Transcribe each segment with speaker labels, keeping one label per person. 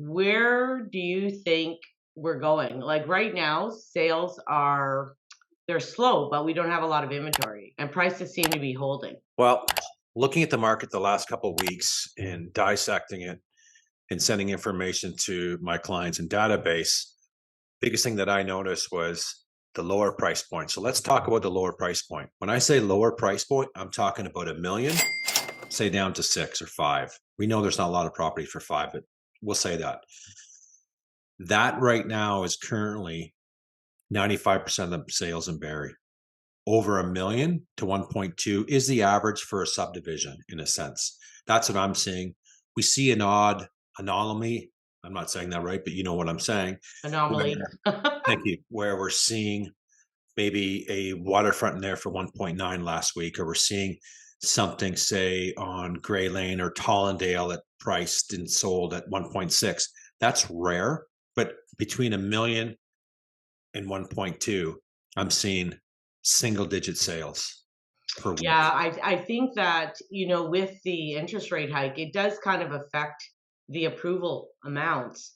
Speaker 1: Where do you think we're going? Like right now, sales are they're slow, but we don't have a lot of inventory and prices seem to be holding.
Speaker 2: Well, looking at the market the last couple of weeks and dissecting it and sending information to my clients and database, biggest thing that I noticed was the lower price point. So let's talk about the lower price point. When I say lower price point, I'm talking about a million, say down to six or five. We know there's not a lot of property for five, but we'll say that. That right now is currently 95% of the sales in Barrie. Over a million to 1.2 is the average for a subdivision in a sense. That's what I'm seeing. We see an odd anomaly. I'm not saying that right, but you know what I'm saying. Where,
Speaker 1: Anomaly.
Speaker 2: thank you. Where we're seeing maybe a waterfront in there for 1.9 last week, or we're seeing something say on Gray Lane or Tollendale that priced and sold at 1.6. That's rare, but between a million and 1.2, I'm seeing single digit sales per
Speaker 1: Yeah,
Speaker 2: week.
Speaker 1: I think that, with the interest rate hike, it does kind of affect the approval amounts.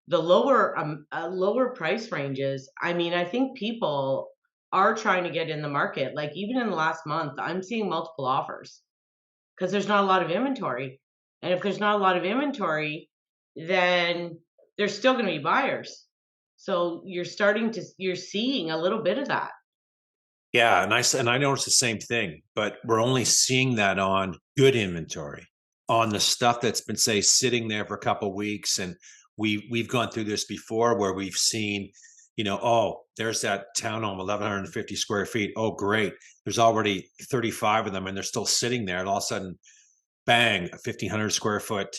Speaker 1: The lower price ranges, I mean, I think people are trying to get in the market. Like even in the last month, I'm seeing multiple offers because there's not a lot of inventory. And if there's not a lot of inventory, then there's still going to be buyers. So you're seeing a little bit of that.
Speaker 2: Yeah, and I noticed the same thing, but we're only seeing that on good inventory. On the stuff that's been say sitting there for a couple of weeks, and we've gone through this before where we've seen, oh, there's that townhome, 1,150 square feet. Oh, great. There's already 35 of them, and they're still sitting there. And all of a sudden, bang, a 1,500 square foot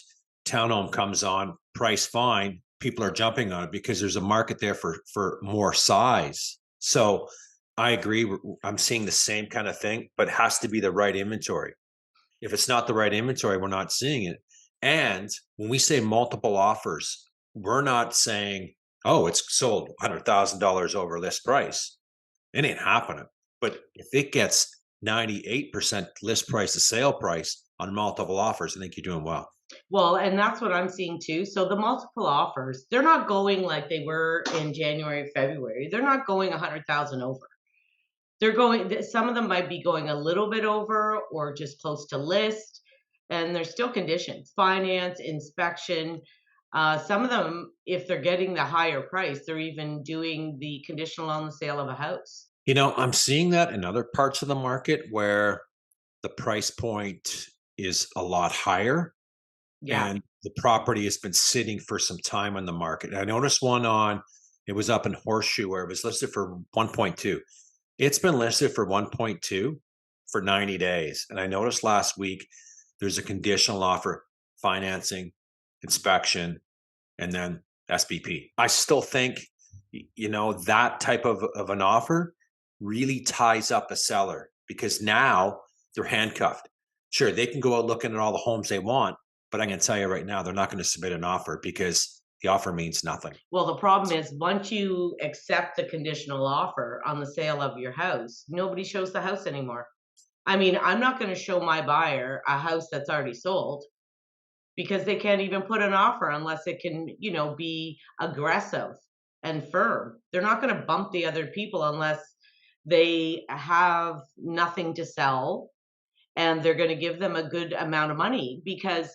Speaker 2: townhome comes on, price fine. People are jumping on it because there's a market there for more size. So I agree. I'm seeing the same kind of thing, but it has to be the right inventory. If it's not the right inventory, we're not seeing it. And when we say multiple offers, we're not saying, oh, it's sold $100,000 over list price. It ain't happening. But if it gets 98% list price to sale price on multiple offers, I think you're doing well.
Speaker 1: Well, and that's what I'm seeing too. So the multiple offers, they're not going like they were in January, February. They're not going 100,000 over. They're going some of them might be going a little bit over or just close to list, and there's still conditions, finance, inspection. Some of them, if they're getting the higher price, they're even doing the conditional on the sale of a house.
Speaker 2: I'm seeing that in other parts of the market where the price point is a lot higher
Speaker 1: Yeah.
Speaker 2: and the property has been sitting for some time on the market. I noticed one on it was up in Horseshoe where it was listed for 1.2. It's been listed for 1.2 for 90 days. And I noticed last week there's a conditional offer, financing, inspection, and then SBP. I still think that type of an offer really ties up a seller because now they're handcuffed. Sure, they can go out looking at all the homes they want, but I'm going to tell you right now, they're not going to submit an offer because the offer means nothing.
Speaker 1: Well, the problem is once you accept the conditional offer on the sale of your house, nobody shows the house anymore. I mean, I'm not going to show my buyer a house that's already sold because they can't even put an offer unless it can, be aggressive and firm. They're not going to bump the other people unless they have nothing to sell and they're going to give them a good amount of money because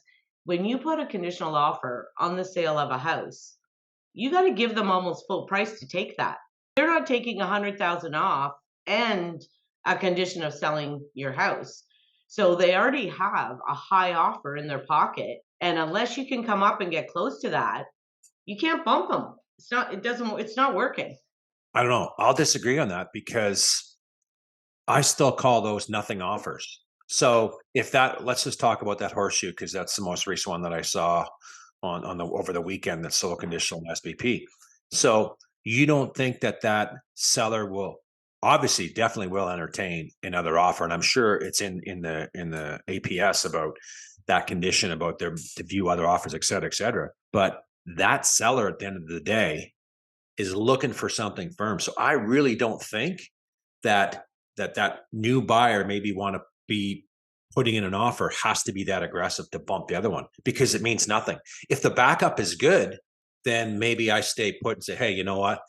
Speaker 1: when you put a conditional offer on the sale of a house, you got to give them almost full price to take that. They're not taking 100,000 off and a condition of selling your house. So they already have a high offer in their pocket. And unless you can come up and get close to that, you can't bump them. It's not working.
Speaker 2: I don't know. I'll disagree on that because I still call those nothing offers. So if that, let's just talk about that horseshoe because that's the most recent one that I saw on the over the weekend that's still conditional SBP. So you don't think that seller will obviously definitely will entertain another offer, and I'm sure it's in the APS about that condition about their to view other offers, et cetera, et cetera. But that seller at the end of the day is looking for something firm. So I really don't think that that new buyer maybe want to be putting in an offer has to be that aggressive to bump the other one because it means nothing. If the backup is good, then maybe I stay put and say, hey, you know what?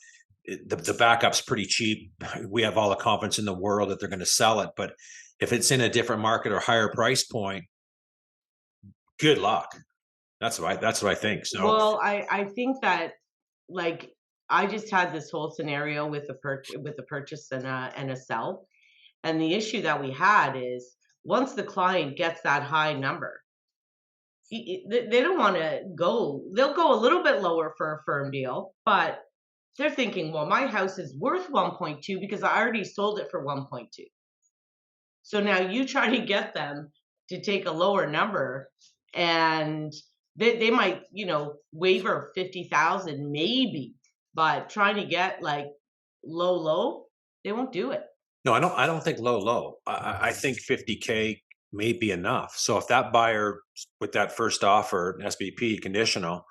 Speaker 2: The backup's pretty cheap. We have all the confidence in the world that they're going to sell it. But if it's in a different market or higher price point, good luck. That's what I think. So
Speaker 1: Well, I think that, like, I just had this whole scenario with a purchase and a sell, and the issue that we had is once the client gets that high number, they don't wanna go, they'll go a little bit lower for a firm deal, but they're thinking, "Well, my house is worth 1.2 because I already sold it for 1.2." So now you try to get them to take a lower number, and they might, waiver 50,000 maybe, but trying to get like low, they won't do it.
Speaker 2: no, I don't think low. I think 50K may be enough. So if that buyer with that first offer, SBP conditional,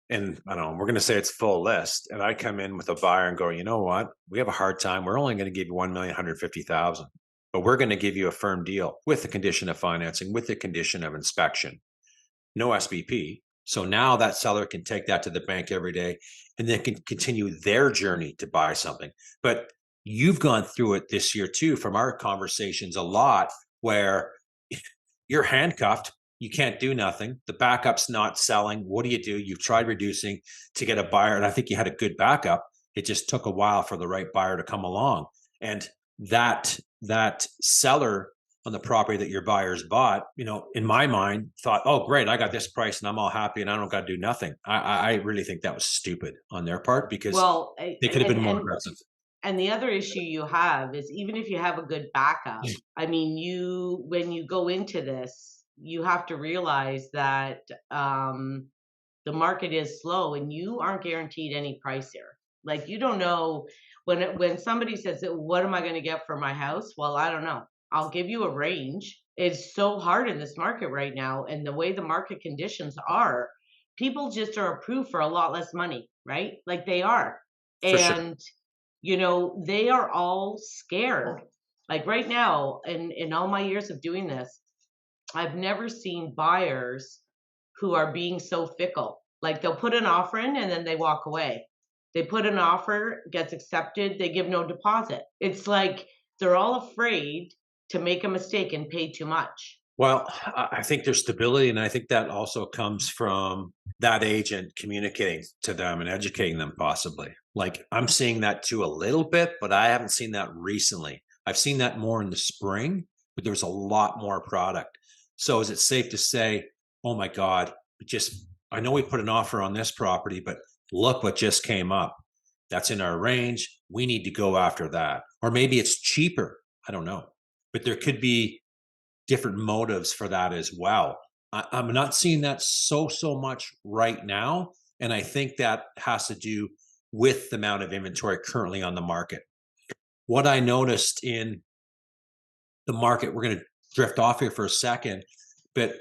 Speaker 2: and I don't know, we're going to say it's full list, and I come in with a buyer and go, you know what, we have a hard time. We're only going to give you 1,150,000, but we're going to give you a firm deal with the condition of financing, with the condition of inspection, no SBP. So now that seller can take that to the bank every day and then can continue their journey to buy something. But you've gone through it this year too, from our conversations a lot, where you're handcuffed. You can't do nothing. The backup's not selling. What do? You've tried reducing to get a buyer, and I think you had a good backup. It just took a while for the right buyer to come along. And that seller on the property that your buyers bought, in my mind, thought, "Oh, great, I got this price, and I'm all happy, and I don't got to do nothing." I really think that was stupid on their part because
Speaker 1: Well,
Speaker 2: they could have been more aggressive.
Speaker 1: and the other issue you have is even if you have a good backup, I mean, when you go into this, you have to realize that the market is slow and you aren't guaranteed any price here. Like you don't know when somebody says, "What am I going to get for my house?" Well, I don't know. I'll give you a range. It's so hard in this market right now, and the way the market conditions are, people just are approved for a lot less money, right? Like they are,
Speaker 2: For sure.
Speaker 1: and they are all scared. Like right now, in all my years of doing this, I've never seen buyers who are being so fickle. Like they'll put an offer in and then they walk away. They put an offer, gets accepted, they give no deposit. It's like they're all afraid to make a mistake and pay too much.
Speaker 2: Well, I think there's stability, and I think that also comes from that agent communicating to them and educating them possibly. Like, I'm seeing that too a little bit, but I haven't seen that recently. I've seen that more in the spring, but there's a lot more product. So is it safe to say, "Oh my god, just I know we put an offer on this property, but look what just came up. That's in our range. We need to go after that." Or maybe it's cheaper. I don't know. But there could be different motives for that as well. I'm not seeing that so much right now, and I think that has to do with the amount of inventory currently on the market. What I noticed in the market, we're going to drift off here for a second, but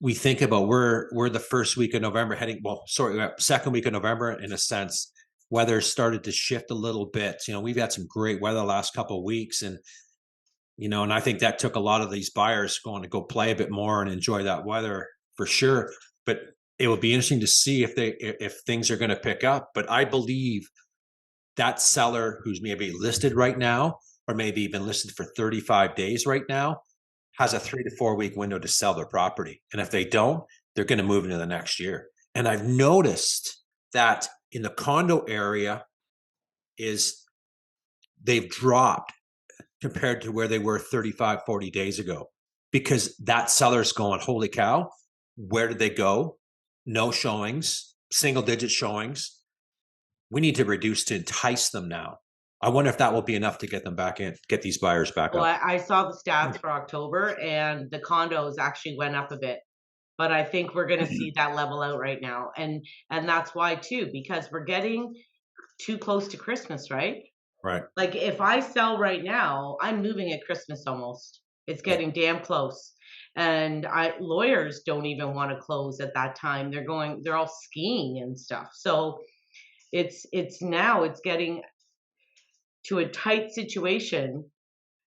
Speaker 2: we think about we're the first week of November heading, well, sorry, second week of November in a sense. Weather started to shift a little bit. We've had some great weather the last couple of weeks, and I think that took a lot of these buyers going to go play a bit more and enjoy that weather for sure. But it will be interesting to see if things are going to pick up. But I believe that seller who's maybe listed right now, or maybe even listed for 35 days right now, has a 3 to 4 week window to sell their property. And if they don't, they're going to move into the next year. And I've noticed that in the condo area is they've dropped compared to where they were 35, 40 days ago, because that seller's going, holy cow, where did they go? No showings, single digit showings. We need to reduce to entice them now. I wonder if that will be enough to get them back in, get these buyers back
Speaker 1: Well,
Speaker 2: up.
Speaker 1: I saw the stats for October and the condos actually went up a bit. But I think we're going to see that level out right now. And that's why too, because we're getting too close to Christmas, right?
Speaker 2: Right.
Speaker 1: Like if I sell right now, I'm moving at Christmas almost. It's
Speaker 2: Yeah.
Speaker 1: getting damn close. And lawyers don't even want to close at that time. They're all skiing and stuff. So it's getting to a tight situation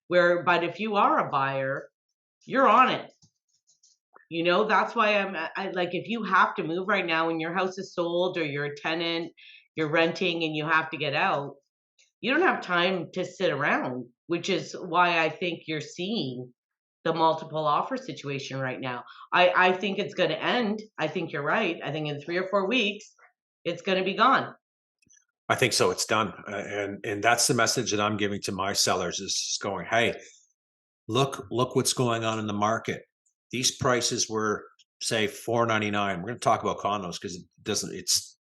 Speaker 1: where, but if you are a buyer, you're on it. That's why like, if you have to move right now and your house is sold or you're a tenant, you're renting and you have to get out, you don't have time to sit around, which is why I think you're seeing the multiple offer situation right now. I think it's going to end. I think you're right. I think in 3 or 4 weeks, it's going to be gone.
Speaker 2: I think so. It's done, and that's the message that I'm giving to my sellers is going, hey, look what's going on in the market. These prices were say 499. We're going to talk about condos because it's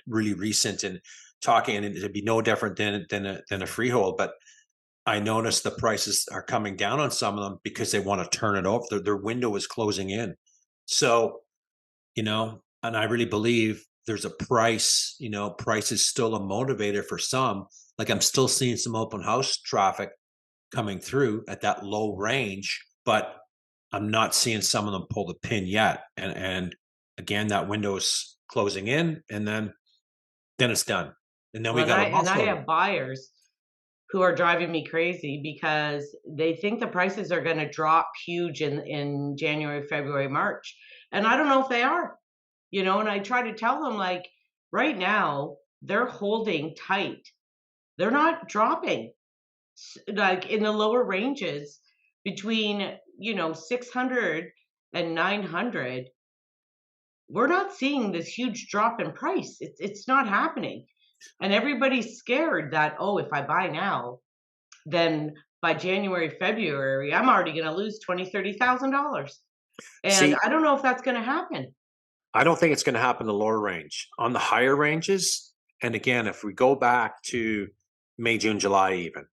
Speaker 2: really recent and talking, and it'd be no different than a freehold. But I noticed the prices are coming down on some of them because they want to turn it over. Their window is closing in. So, and I really believe there's a price, price is still a motivator for some. Like I'm still seeing some open house traffic coming through at that low range, but I'm not seeing some of them pull the pin yet. And again, that window's closing in and then it's done. And then we
Speaker 1: Well, and
Speaker 2: got
Speaker 1: I
Speaker 2: a
Speaker 1: and
Speaker 2: month
Speaker 1: I
Speaker 2: over.
Speaker 1: have buyers who are driving me crazy because they think the prices are going to drop huge in January, February, March, and I don't know if they are. And I try to tell them, like, right now they're holding tight. They're not dropping. Like in the lower ranges between 600 and 900, we're not seeing this huge drop in price. It's not happening. And everybody's scared that, oh, if I buy now, then by January, February, I'm already going to lose 20, $30,000. And
Speaker 2: See,
Speaker 1: I don't know if that's going to happen.
Speaker 2: I don't think it's going to happen in the lower range. On the higher ranges, and again, if we go back to May, June, July, even,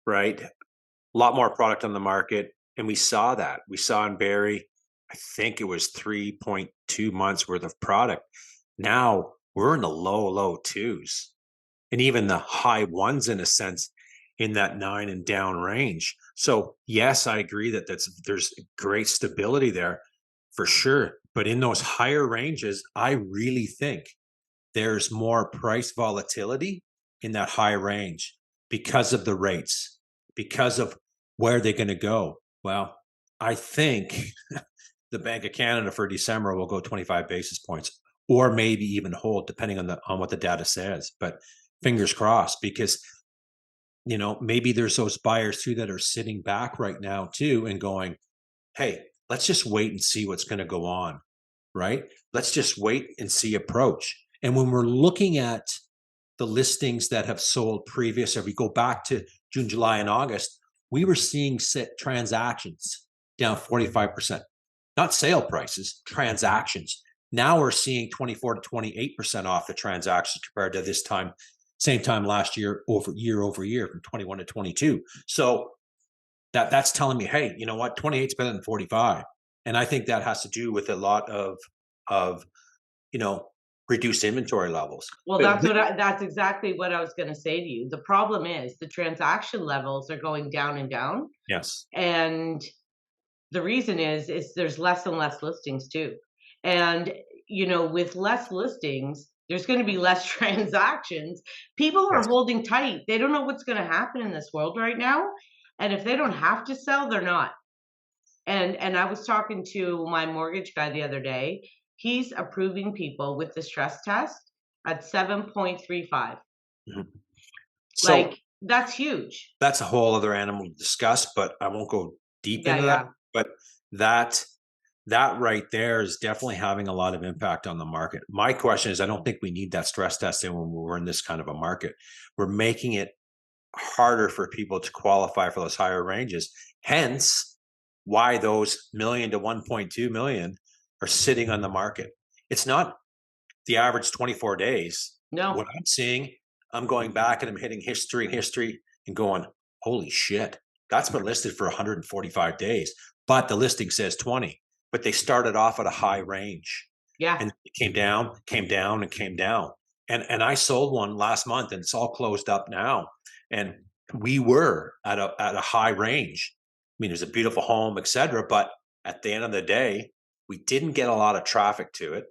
Speaker 2: right? A lot more product on the market. And we saw that. We saw in Barrie, I think it was 3.2 months worth of product. Now we're in the low twos and even the high ones in a sense in that 9 and down range. So yes, I agree that there's great stability there for sure. But in those higher ranges, I really think there's more price volatility in that high range because of the rates, because of where they're going to go. Well, I think the Bank of Canada for December will go 25 basis points or maybe even hold depending on what the data says. But fingers crossed because maybe there's those buyers too that are sitting back right now too and going, hey, let's just wait and see what's going to go on, right? Let's just wait and see approach. And when we're looking at the listings that have sold previous, if we go back to June, July, and August, we were seeing transactions down 45%, not sale prices, transactions. Now we're seeing 24 to 28% off the transactions compared to this time, same time last year over year from 21 to 22. So that's telling me, hey, you know what, 28 is better than 45. And I think that has to do with a lot of you know reduced inventory levels.
Speaker 1: Well, that's exactly what I was going to say to you. The problem is the transaction levels are going down and down.
Speaker 2: Yes.
Speaker 1: And the reason is there's less and less listings too. And with less listings, there's going to be less transactions. People are
Speaker 2: Yes.
Speaker 1: holding tight. They don't know what's going to happen in this world right now. And if they don't have to sell, they're not. And I was talking to my mortgage guy the other day. He's approving people with the stress test at 7.35.
Speaker 2: Mhm. So
Speaker 1: Like, that's huge.
Speaker 2: that's a whole other animal to discuss, but I won't go deep
Speaker 1: Yeah,
Speaker 2: into that.
Speaker 1: yeah.
Speaker 2: But that that right there is definitely having a lot of impact on the market. My question is, I don't think we need that stress testing when we're in this kind of a market. We're making it harder for people to qualify for those higher ranges. Hence, why those million to 1.2 million are sitting on the market. It's not the average 24 days. What
Speaker 1: No.
Speaker 2: I'm seeing, I'm going back and I'm hitting history and going, holy shit, that's been listed for 145 days, but the listing says 20, but they started off at a high range
Speaker 1: Yeah.
Speaker 2: and it came down, and came down. And I sold one last month and it's all closed up now. And we were at a high range. I mean, it was a beautiful home, etc. But at the end of the day, we didn't get a lot of traffic to it.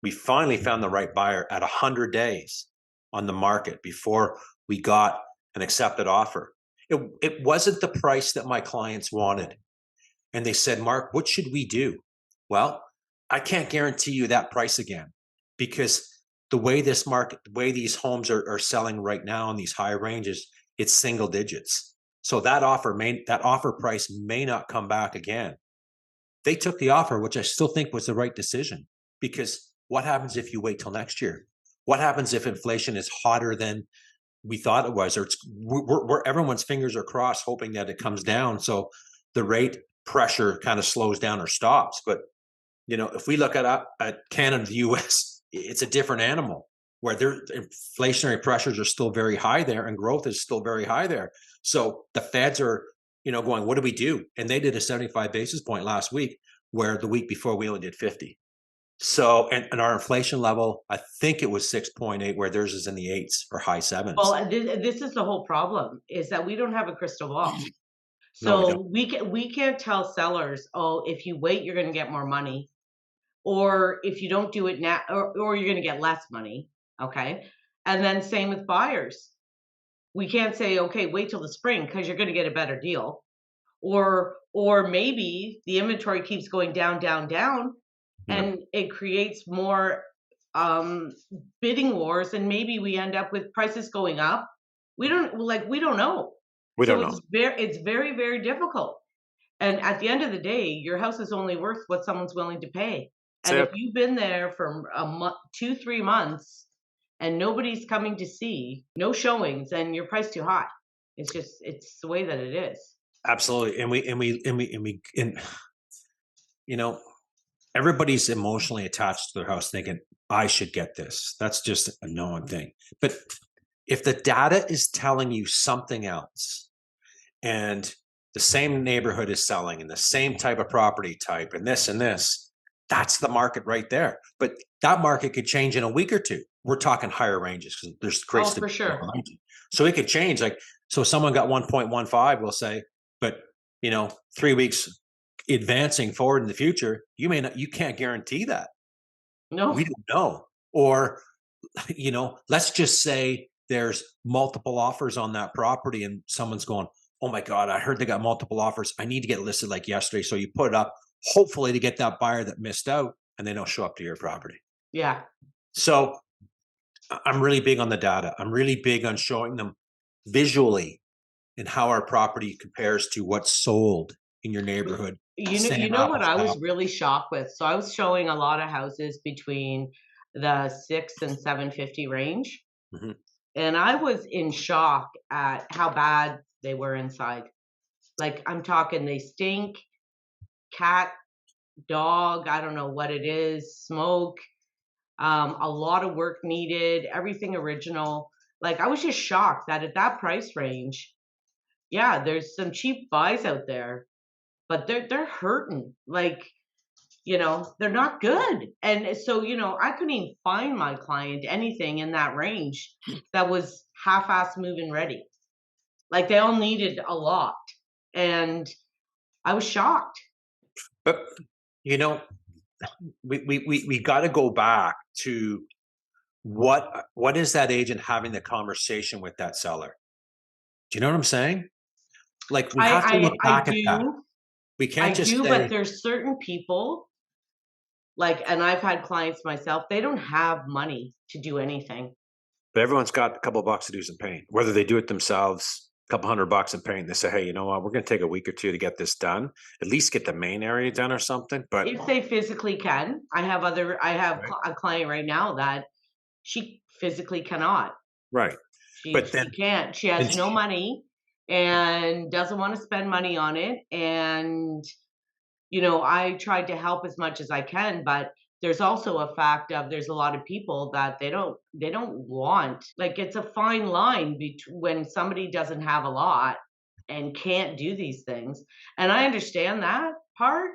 Speaker 2: We finally found the right buyer at 100 days on the market before we got an accepted offer. It wasn't the price that my clients wanted. and they said, Mark, what should we do? Well, I can't guarantee you that price again, because the way this market, the way these homes are selling right now in these high ranges, it's single digits. So that offer price may not come back again. They took the offer, which I still think was the right decision, because what happens if you wait till next year? What happens if inflation is hotter than we thought it was, or we're everyone's fingers are crossed, hoping that it comes down, so the rate pressure kind of slows down or stops. But if we look at Canada, the U.S., it's a different animal, where their inflationary pressures are still very high there, and growth is still very high there. So the Feds are, going, what do we do? And they did a 75 basis point last week, where the week before we only did 50. So, and our inflation level, I think it was 6.8, where theirs is in the eights or high sevens.
Speaker 1: Well, this is the whole problem, is that we don't have a crystal ball.
Speaker 2: No, we don't.
Speaker 1: So we can't tell sellers, oh, if you wait, you're going to get more money, or if you don't do it now, or you're going to get less money. Okay, and then same with buyers. We can't say, okay, wait till the spring because you're going to get a better deal, or maybe the inventory keeps going down, down, down,
Speaker 2: Yeah,
Speaker 1: and it creates more um bidding wars, and maybe we end up with prices going up. We don't know.
Speaker 2: we
Speaker 1: So
Speaker 2: don't know.
Speaker 1: it's very, very difficult. And at the end of the day, your house is only worth what someone's willing to pay. And if
Speaker 2: That's
Speaker 1: you've been there for a month, 2, 3 months, and nobody's coming to see, no showings, and your price too high. It's the way that it is.
Speaker 2: absolutely. And you know, everybody's emotionally attached to their house, thinking, I should get this. That's just a known thing. But if the data is telling you something else, and the same neighborhood is selling and the same type of property type and this, that's the market right there. But that market could change in a week or two. We're talking higher ranges because there's great
Speaker 1: Oh, for
Speaker 2: stability
Speaker 1: sure.
Speaker 2: behind you. So it could change. Like, so someone got 1.15, we'll say, but 3 weeks advancing forward in the future, you can't guarantee that. We
Speaker 1: No.
Speaker 2: don't know. Or, let's just say there's multiple offers on that property and someone's going, oh my God, I heard they got multiple offers. I need to get it listed like yesterday. So you put it up, hopefully to get that buyer that missed out, and they don't show up to your property.
Speaker 1: Yeah.
Speaker 2: So I'm really big on the data. I'm really big on showing them visually and how our property compares to what's sold in your neighborhood.
Speaker 1: You
Speaker 2: Same
Speaker 1: know what
Speaker 2: apples
Speaker 1: I
Speaker 2: to
Speaker 1: was
Speaker 2: apples.
Speaker 1: really shocked with? So I was showing a lot of houses between the 6 and 750 range,
Speaker 2: Mhm.
Speaker 1: and I was in shock at how bad they were inside. Like, I'm talking, they stink, cat, dog, I don't know what it is, smoke, a lot of work needed, everything original. Like, I was just shocked that at that price range, yeah, there's some cheap buys out there, but they're hurting. Like, they're not good. And so, I couldn't even find my client anything in that range that was half-ass move-in ready. Like, they all needed a lot. And I was shocked.
Speaker 2: But you know, we got to go back to what is that agent having the conversation with that seller? Do you know what I'm saying? Like, we have to
Speaker 1: I
Speaker 2: look
Speaker 1: I I
Speaker 2: back at that.
Speaker 1: do.
Speaker 2: We
Speaker 1: I
Speaker 2: can't just
Speaker 1: do, but
Speaker 2: say,
Speaker 1: there's certain people, like, and I've had clients myself, they don't have money to do anything.
Speaker 2: but everyone's got a couple of bucks to do some paint, whether they do it themselves, a couple $100 in paint. They say, hey, you know what? We're going to take a week or two to get this done. At least get the main area done or something. But
Speaker 1: If they physically can. I have
Speaker 2: right,
Speaker 1: a client right now that she physically cannot.
Speaker 2: right.
Speaker 1: She
Speaker 2: But
Speaker 1: she can't. She has no money and doesn't wanna spend money on it, and, I tried to help as much as I can, but there's also a fact of there's a lot of people that they don't want, like, it's a fine line between when somebody doesn't have a lot and can't do these things, and I understand that part,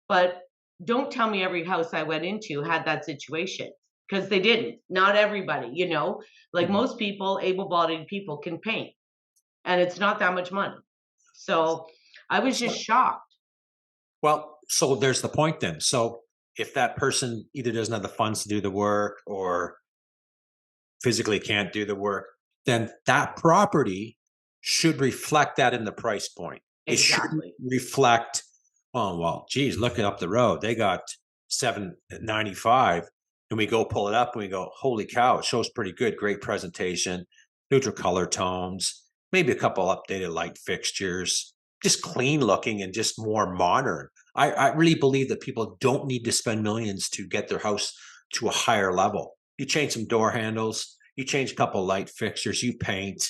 Speaker 1: but don't tell me every house I went into had that situation, because they didn't. Not everybody, like,
Speaker 2: Mhm.
Speaker 1: most people, able-bodied people can paint, and it's not that much money. So, I was just
Speaker 2: So,
Speaker 1: shocked.
Speaker 2: well, so there's the point then. So if that person either doesn't have the funds to do the work or physically can't do the work, then that property should reflect that in the price point. It shouldn't
Speaker 1: Exactly.
Speaker 2: reflect, Oh, well, geez, look it up the road. They got 795. And we go pull it up and we go, holy cow, it shows pretty good. Great presentation, neutral color tones, maybe a couple updated light fixtures, just clean looking and just more modern. I really believe that people don't need to spend millions to get their house to a higher level. You change some door handles, you change a couple light fixtures, you paint,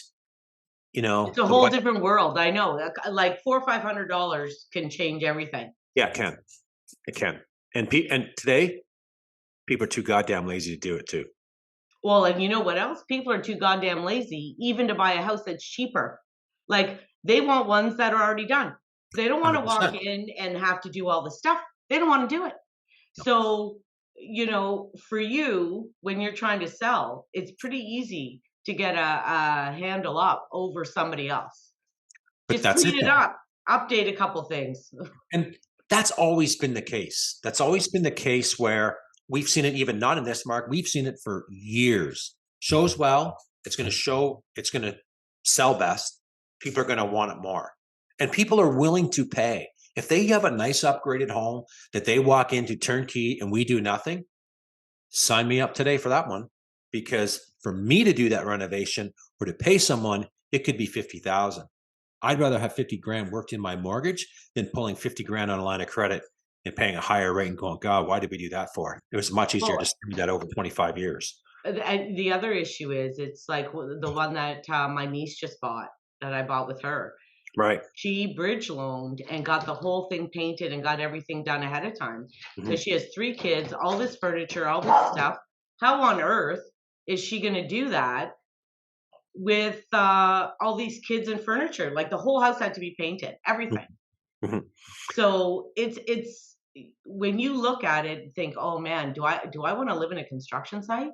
Speaker 1: It's a
Speaker 2: the
Speaker 1: whole
Speaker 2: white.
Speaker 1: different world, I know, like, 4 or $500 can change everything.
Speaker 2: Yeah, it can. It can. And today, people are too goddamn lazy to do it too.
Speaker 1: Well, and you know what else? People are too goddamn lazy even to buy a house that's cheaper. Like, they want ones that are already done. They don't wanna walk
Speaker 2: 100%.
Speaker 1: in and have to do all the stuff. They don't wanna do it.
Speaker 2: No.
Speaker 1: So, for you, when you're trying to sell, it's pretty easy to get a handle up over somebody else.
Speaker 2: But
Speaker 1: Just
Speaker 2: that's it
Speaker 1: clean it
Speaker 2: though.
Speaker 1: up, update a couple things.
Speaker 2: And that's always been the case. That's always been the case where we've seen it, even not in this market, we've seen it for years. Shows well, it's going to sell best. People are going to want it more. And people are willing to pay. If they have a nice upgraded home that they walk into turnkey and we do nothing, sign me up today for that one. Because for me to do that renovation or to pay someone, it could be 50,000. I'd rather have 50 grand worked in my mortgage than pulling 50 grand on a line of credit and paying a higher rate and going, God, why did we do that for? It was much easier
Speaker 1: Well,
Speaker 2: just to do that over 25 years.
Speaker 1: and the other issue is it's like the one that my niece just bought that I bought with her.
Speaker 2: Right.
Speaker 1: She bridge loaned and got the whole thing painted and got everything done ahead of time
Speaker 2: Mhm.
Speaker 1: because she has 3 kids, all this furniture, all this stuff. How on earth is she gonna do that with, all these kids and furniture? Like, the whole house had to be painted, everything.
Speaker 2: Mhm.
Speaker 1: So, it's when you look at it and think, "Oh, man, do I wanna live in a construction site?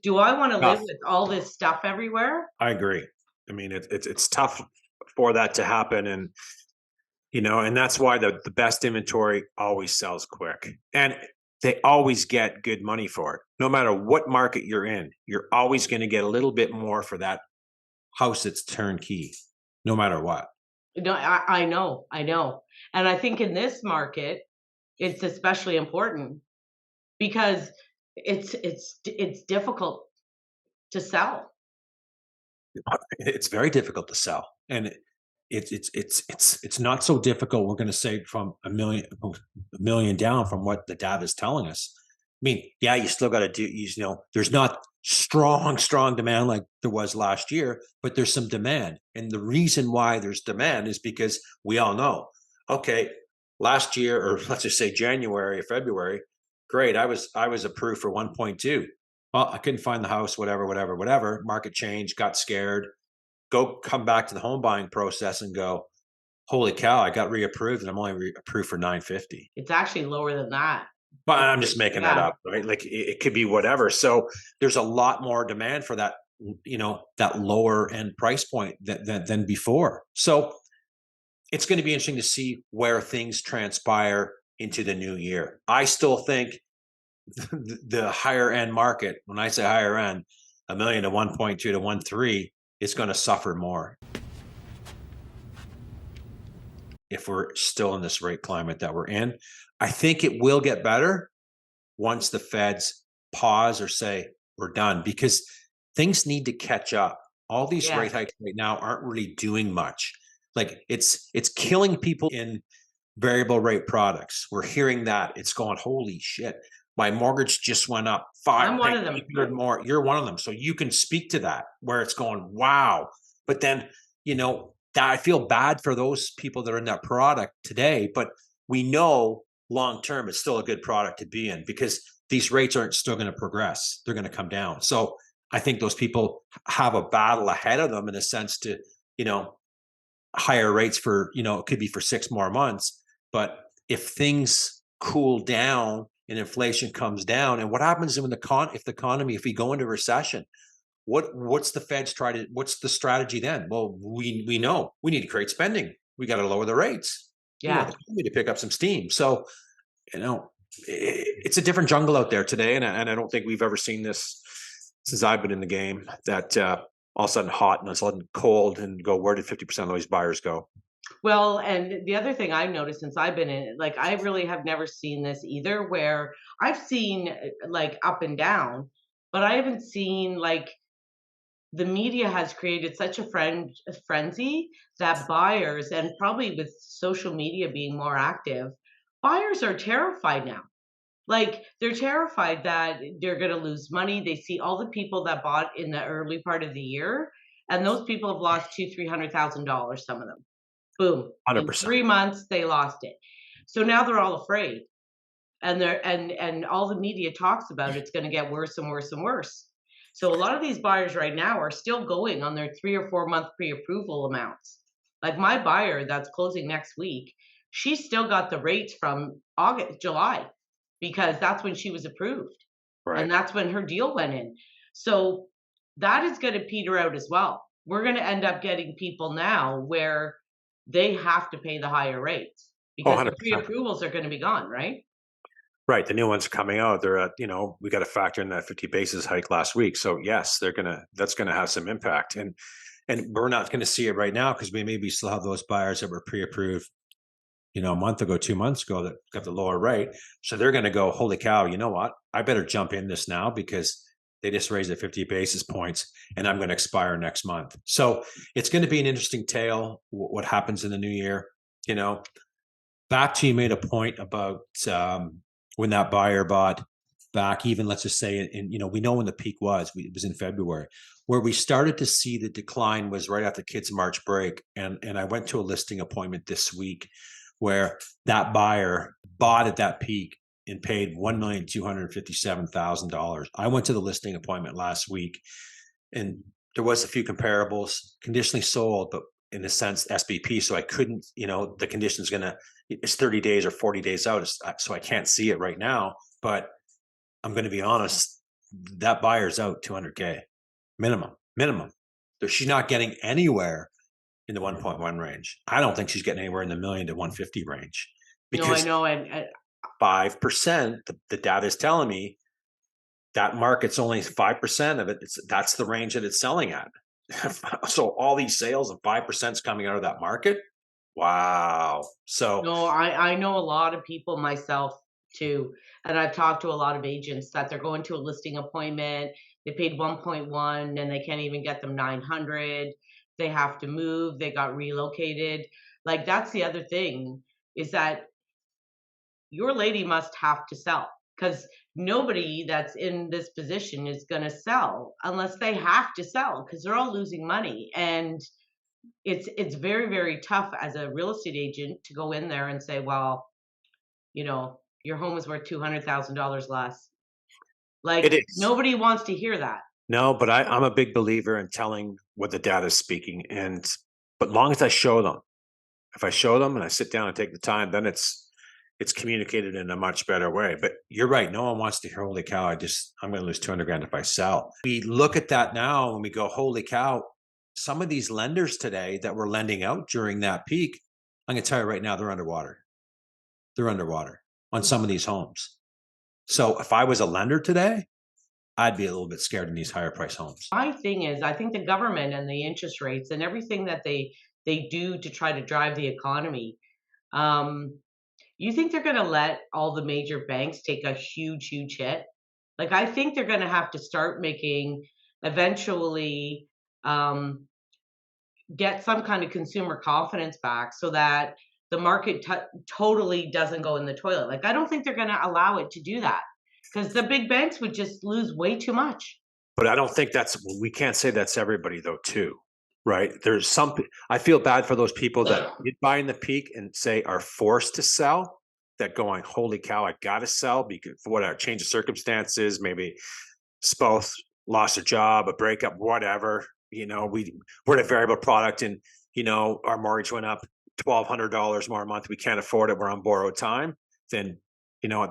Speaker 1: Do I wanna live
Speaker 2: Tough.
Speaker 1: with all this stuff everywhere?"
Speaker 2: I agree. I mean, it's tough for that to happen, and that's why the best inventory always sells quick, and they always get good money for it. No matter what market you're in, you're always going to get a little bit more for that house that's turnkey, no matter what.
Speaker 1: No, I know, and I think in this market, it's especially important because it's difficult to sell.
Speaker 2: It's very difficult to sell, and it's not so difficult. We're going to say from a million down from what the data is telling us. I mean, yeah, you still got to do. There's not strong demand like there was last year, but there's some demand, and the reason why there's demand is because we all know. Okay, last year, or let's just say January or February, great. I was approved for 1.2. Well, I couldn't find the house, whatever. Market change, got scared. Come back to the home buying process and go, holy cow, I got reapproved and I'm only approved for 950.
Speaker 1: It's actually lower than that.
Speaker 2: But
Speaker 1: It's
Speaker 2: I'm just making that
Speaker 1: yeah.
Speaker 2: up, right? Like it could be whatever. So there's a lot more demand for that, that lower end price point than before. So it's going to be interesting to see where things transpire into the new year. I still think the higher end market, when I say higher end, a million to 1.2 to 1.3 is going to suffer more if we're still in this rate climate that we're in. I think it will get better once the feds pause or say we're done, because things need to catch up. All these rate
Speaker 1: Yes.
Speaker 2: hikes right now aren't really doing much. Like it's killing people in variable rate products. We're hearing that. It's going, holy shit. My mortgage just went up
Speaker 1: I'm one
Speaker 2: paying
Speaker 1: of them.
Speaker 2: 800 more. You're one of them. So you can speak to that where it's going, wow. But then, that I feel bad for those people that are in that product today, but we know long term it's still a good product to be in because these rates aren't still going to progress. They're going to come down. So I think those people have a battle ahead of them in a sense to, you know, higher rates for, it could be for 6 more months. But if things cool down and inflation comes down, and what happens when if the economy, if we go into recession, what's the Fed's what's the strategy then? Well, we know we need to create spending. We got to lower the rates. We want
Speaker 1: Yeah.
Speaker 2: the economy to pick up some steam. So, you know, it's a different jungle out there today, and I don't think we've ever seen this since I've been in the game. That all of a sudden hot and all of a sudden cold, and go, where did 50% of these buyers go?
Speaker 1: Well, and the other thing I've noticed since I've been in it, like, I really have never seen this either, where I've seen, like, up and down, but I haven't seen, like, the media has created such a frenzy that buyers, and probably with social media being more active, buyers are terrified now. Like, they're terrified that they're gonna lose money. They see all the people that bought in the early part of the year, and those people have lost 300,000 some of them. Boom. In
Speaker 2: 100%.
Speaker 1: 3 months, they lost it. So now they're all afraid, and all the media talks about it's gonna get worse and worse and worse. So a lot of these buyers right now are still going on their 3 or 4-month pre-approval amounts. Like, my buyer that's closing next week, she's still got the rates from August July, because that's when she was approved,
Speaker 2: Right.
Speaker 1: and that's when her deal went in. So that is gonna peter out as well. We're gonna end up getting people now where they have to pay the higher rates
Speaker 2: Oh,
Speaker 1: because the
Speaker 2: 100%.
Speaker 1: pre-approvals are gonna be gone, right?
Speaker 2: Right, the new ones coming out, they're at, we got to factor in that 50 basis hike last week. So yes, that's gonna have some impact. And we're not gonna see it right now because we maybe still have those buyers that were pre-approved, a month ago, 2 months ago that got the lower rate. So they're gonna go, holy cow, you know what? I better jump in this now because they just raised it 50 basis points and I'm gonna expire next month. So it's gonna be an interesting tale, what happens in the new year. You know, back to you made a point about when that buyer bought back, even let's just say, and we know when the peak was. It was in February, where we started to see the decline was right after kids' March break, and I went to a listing appointment this week where that buyer bought at that peak and paid $1,257,000. I went to the listing appointment last week, and there was a few comparables, conditionally sold, but in a sense SBP. So I couldn't, the condition's gonna it's 30 days or 40 days out, so I can't see it right now. But I'm going to be honest, that buyer's out 200K minimum. So she's not getting anywhere in the 1.1 range. I don't think she's getting anywhere in the million to 150 range
Speaker 1: No, I
Speaker 2: because
Speaker 1: know, and
Speaker 2: 5%, the data is telling me that market's only 5% of it. That's the range that it's selling at. So all these sales and 5% is coming out of that market. Wow. So
Speaker 1: no, I know a lot of people myself too, and I've talked to a lot of agents that they're going to a listing appointment, they paid 1.1 and they can't even get them 900. They have to move, they got relocated. Like, that's the other thing, is that your lady must have to sell, because nobody that's in this position is gonna sell unless they have to sell, because they're all losing money, and it's very, very tough as a real estate agent to go in there and say, "Well, your home is worth $200,000 less."
Speaker 2: it
Speaker 1: Like,
Speaker 2: is.
Speaker 1: nobody wants to hear that.
Speaker 2: No, but I'm a big believer in telling what the data is speaking. But long as I show them, if I show them and I sit down and take the time, then it's communicated in a much better way. But you're right. No one wants to hear, holy cow, I'm going to lose 200 grand if I sell. We look at that now and we go, holy cow, some of these lenders today that were lending out during that peak, I'm going to tell you right now, they're underwater. They're underwater on some of these homes. So if I was a lender today, I'd be a little bit scared in these higher price homes.
Speaker 1: My thing is, I think the government and the interest rates and everything that they do to try to drive the economy, um, you think they're gonna let all the major banks take a huge, huge hit? Like, I think they're gonna have to start making, eventually, um, get some kind of consumer confidence back so that the market totally doesn't go in the toilet. Like, I don't think they're gonna allow it to do that, because the big banks would just lose way too much.
Speaker 2: But I don't think we can't say that's everybody though, too, right? I feel bad for those people that did buy in the peak and say are forced to sell, that going, holy cow, I got to sell because for whatever change of circumstances, maybe spouse lost a job, a breakup, whatever. We're in a variable product and, our mortgage went up $1,200 more a month. We can't afford it. We're on borrowed time. Then,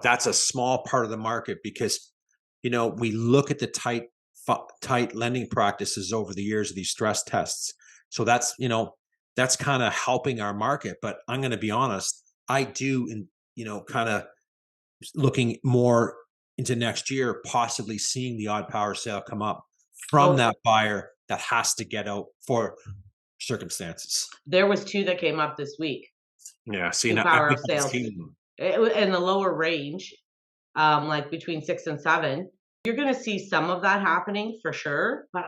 Speaker 2: that's a small part of the market because, we look at the tight lending practices over the years of these stress tests. So that's kind of helping our market. But I'm going to be honest, I do, and kind of looking more into next year, possibly seeing the odd power sale come up from
Speaker 1: Well,
Speaker 2: that buyer that has to get out for circumstances.
Speaker 1: There was 2 that came up this week,
Speaker 2: Yeah, see,
Speaker 1: 2
Speaker 2: now I
Speaker 1: power of
Speaker 2: haven't
Speaker 1: sales.
Speaker 2: seen them.
Speaker 1: In the lower range, like between 6 and 7. You're gonna see some of that happening for sure, but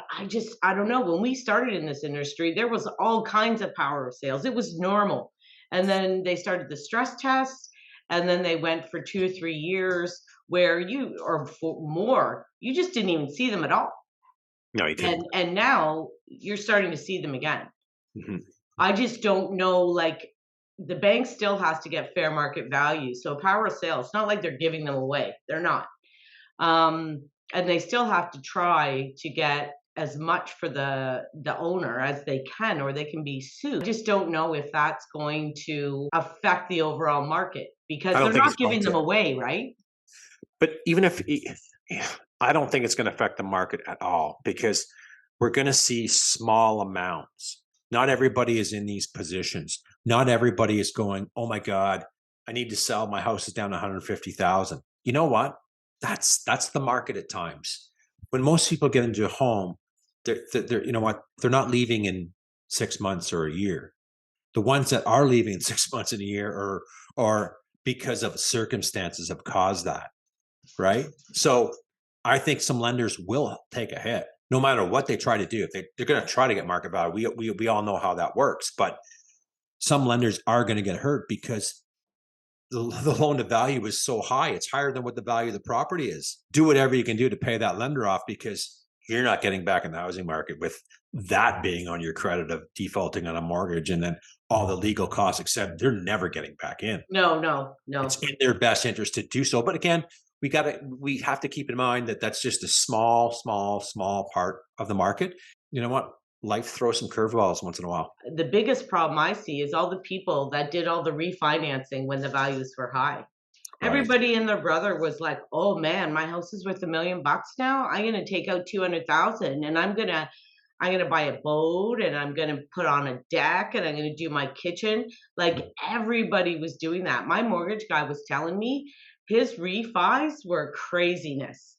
Speaker 1: I don't know, when we started in this industry, there was all kinds of power of sales, it was normal, and then they started the stress tests, and then they went for 2 or 3 years where you or for more, you just didn't even see them at all,
Speaker 2: No, you didn't.
Speaker 1: and now you're starting to see them again.
Speaker 2: Mhm.
Speaker 1: I just don't know, like, the bank still has to get fair market value, so power of sale, it's not like they're giving them away, they're not. And they still have to try to get as much for the owner as they can, or they can be sued. I just don't know if that's going to affect the overall market
Speaker 2: I
Speaker 1: because
Speaker 2: don't
Speaker 1: they're
Speaker 2: think it's
Speaker 1: not
Speaker 2: going
Speaker 1: giving them
Speaker 2: to.
Speaker 1: away, right?
Speaker 2: But even if I don't think it's going to affect the market at all because we're going to see small amounts. Not everybody is in these positions. Not everybody is going, "Oh my God, I need to sell. My house is down 150,000." You know what? That's the market at times. When most people get into a home, they're you know what? They're not leaving in 6 months or a year. The ones that are leaving in 6 months and a year or because of circumstances have caused that, right? So I think some lenders will take a hit no matter what they try to do. If they're going to try to get market value, we all know how that works. But some lenders are going to get hurt because the loan to value is so high. It's higher than what the value of the property is. Do whatever you can do to pay that lender off because you're not getting back in the housing market with that being on your credit of defaulting on a mortgage and then all the legal costs, except they're never getting back in.
Speaker 1: No, no,
Speaker 2: It's
Speaker 1: no.
Speaker 2: in their best interest to do so. But again, we have to keep in mind that that's just a small part of the market. You know what? Life throws some curveballs once in a while.
Speaker 1: The biggest problem I see is all the people that did all the refinancing when the values were high.
Speaker 2: Right.
Speaker 1: Everybody and their brother was like, "Oh man, my house is worth $1,000,000 now. I'm gonna take out 200,000 and I'm gonna buy a boat and I'm gonna put on a deck and I'm gonna do my kitchen." Like everybody was doing that. My mortgage guy was telling me his refis were craziness.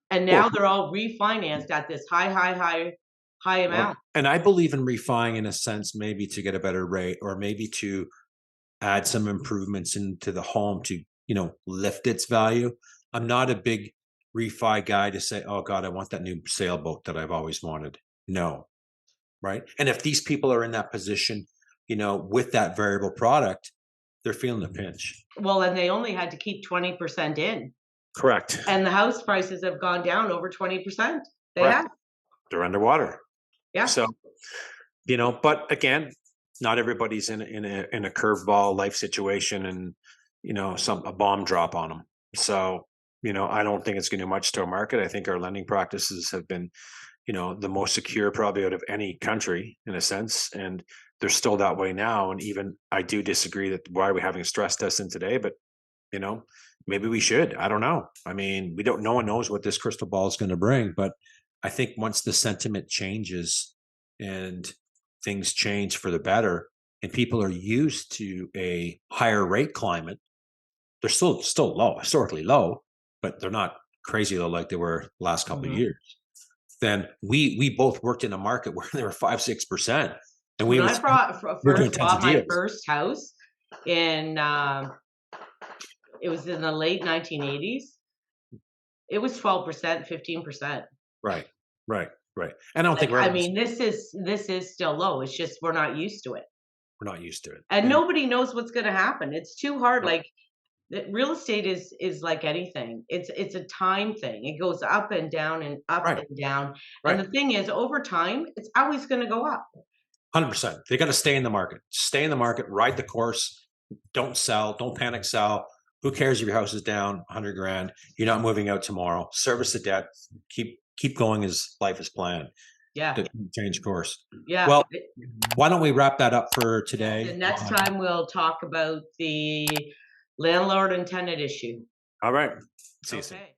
Speaker 1: And
Speaker 2: Well,
Speaker 1: now they're all refinanced at this high
Speaker 2: well,
Speaker 1: amount.
Speaker 2: and I believe in refining in a sense, maybe to get a better rate or maybe to add some improvements into the home to, lift its value. I'm not a big refi guy to say, oh God, I want that new sailboat that I've always wanted. No. Right. And if these people are in that position, with that variable product, they're feeling the pinch.
Speaker 1: Well, and they only had to keep 20% in.
Speaker 2: Correct.
Speaker 1: And the house prices have gone down over 20%. They
Speaker 2: Correct.
Speaker 1: have.
Speaker 2: They're underwater.
Speaker 1: Yeah.
Speaker 2: So, but again, not everybody's in a curveball life situation and, a bomb drop on them. So, I don't think it's going to do much to our market. I think our lending practices have been, the most secure probably out of any country in a sense. And they're still that way now. And even I do disagree that why are we having a stress test in today, but you know, maybe we should. I don't know. I mean, no one knows what this crystal ball is going to bring, but I think once the sentiment changes and things change for the better and people are used to a higher rate climate, they're still low, historically low, but they're not crazy low like they were last couple of
Speaker 1: Mhm.
Speaker 2: years. Then we both worked in a market where they were 5-6%, and
Speaker 1: When I
Speaker 2: we're doing
Speaker 1: first
Speaker 2: tons of
Speaker 1: bought my
Speaker 2: deals.
Speaker 1: first house in, it was in the late 1980s, it was 12%, 15%.
Speaker 2: Right, right, right. And I don't think
Speaker 1: Like,
Speaker 2: we're
Speaker 1: I
Speaker 2: ever
Speaker 1: mean, this is still low, it's just we're not used to it.
Speaker 2: we're not used to it.
Speaker 1: And
Speaker 2: And
Speaker 1: nobody knows what's gonna happen, it's too hard,
Speaker 2: no,
Speaker 1: like, the real estate is like anything. It's a time thing. It goes up and down and up
Speaker 2: right,
Speaker 1: and down, and
Speaker 2: right.
Speaker 1: the thing is, over time, it's always gonna go up.
Speaker 2: 100%. They got to stay in the market. Stay in the market, ride the course. Don't sell, don't panic sell. Who cares if your house is down 100 grand? You're not moving out tomorrow. Service the debt. Keep going as life is planned.
Speaker 1: Yeah,
Speaker 2: To change course.
Speaker 1: yeah.
Speaker 2: Well, why don't we wrap that up for
Speaker 1: Yes,
Speaker 2: today?
Speaker 1: and next time we'll talk about the landlord and tenant issue.
Speaker 2: All right. See you soon.
Speaker 1: Okay.